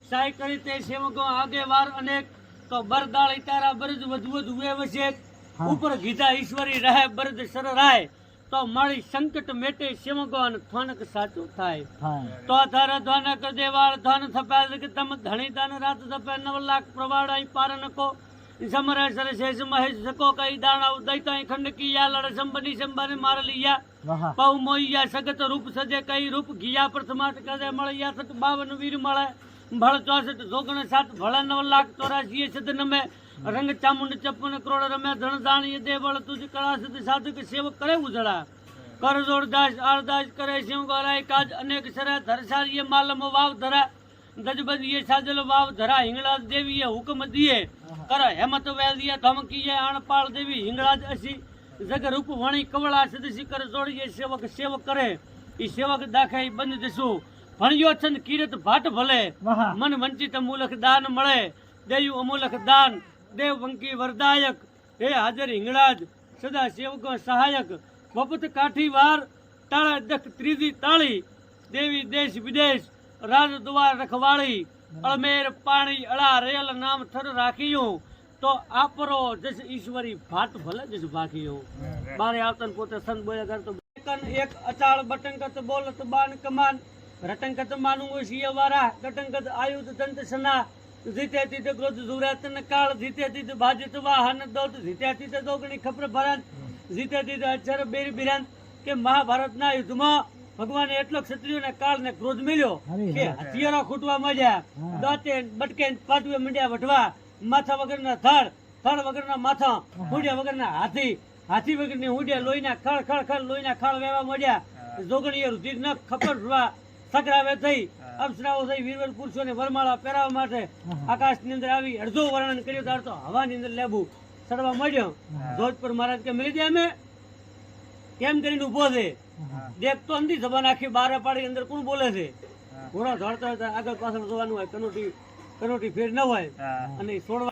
સાય કરી તે સેવકો આગે વાર અનેક તો બરદાળી તારા બરજ વધુ હુએ વસે ઉપર ગીધા ઈશ્વરી રહે બરદ સર રાય તો મારી સંકટ મેટે સેવકો અને થોનક સાચું થાય તો તારા ધ્વાન કર દેવાળ ધન થપાય કે તમ ધણી દાન રાત થપે 9 લાખ પ્રવાડાઈ પારન કો સમરે સર શેષ મહેશ સકો કઈ દાણા દૈતા ખંડ કિયા લડ સંબની સંબને માર લીયા પૌ મોઈયા સગત રૂપ સજે કઈ રૂપ ગિયા પ્રથમાટ કદે મળ્યા સત 52 વીર મળે ભળ 64 જોગણ 7 ભળ 9 લાખ 84 સદન મે રંગ ચામુંડ 56 કરોડ રમે ધણ દાણીએ દે બળ તુજ કળા સદ સાધુ કે સેવક કરે ઉજળા કર જોડ દાસ આરદાસ કરે સિંહ ગોરાય કાજ અનેક સરે ધરસારીએ માલમ વાવ ધરા દજબદીએ સાજલ વાવ ધરા હિંગળાજ દેવીએ હુકમ દીએ કર હેમત વેલીએ ધમકીએ આણપાળ દેવી હિંગળાજ અસી જગ રૂપ વણી કવળા સદસી કર જોડીએ સેવક સેવક કરે ઈ સેવક દાખાઈ બંધ દસુ ભણ્યો છન કીરત ભાટ ભલે મન વંચિત મૂલક દાન મળે દેયું અમૂલક દાન દેવ વંકી વરદાયક હે હાજર હિંગળાજ સદા સેવકો સહાયક વપત કાઠી વાર તાળા દખ ત્રીજી તાળી દેવી દેશ વિદેશ રાજ દ્વાર રખવાળી અળમેર પાણી અળા રેલ નામ થર રાખ્યું તો આપરો જસ ઈશ્વરી ભાટ ભલે જસ ભાખ્યું બારે આવતન પોતે સંત બોલ્યા કરતો એક અચાળ બટંકત બોલત બાન કમાન રટંકત માનું સિય વારા કટંકત આયુધ દંત સના જીતે તીતે ક્રોધ દુરાતન કાળ જીતે તીતે ભાજત વાહન દોત જીતે તીતે દોગણી ખપર ભરત જીતે તીતે અક્ષર બેર બિરાન કે મહાભારતના યુદ્ધમાં ભગવાને એટલો ક્ષત્રિયોને કાળ ને ક્રોધ મળ્યો કે હથિયારો ખૂટવા માંડ્યા દાંતે બટકે પાટવે મંડ્યા વઢવા માથા વગરના થડ વગરના માથા હુંડિયા વગરના હાથી વગરની હુંડિયા લોહીના ખળ ખળ ખળ લોહીના ખાળ વેવા માંડ્યા જોગણીએ રુધિર ન ખપર સકરાવે થઈ અપ્સરાઓ થઈ વીરવર પુરુષોને વરમાળા પહેરાવવા માટે આકાશની અંદર આવી અડધો વર્ણન કર્યું ત્યારે તો હવાની અંદર લેબુ ચડવા માંડ્યો જોધપુર મહારાજ કે મળી દે અમે કેમ કરીને ઉભો છે દેખતો અંધી સભા નાખી બારે પાડી અંદર કોણ બોલે છે ઘોડા દોડતા હોય આગળ પાછળ જોવાનું હોય કનોટી ફેર ન હોય અને છોડવા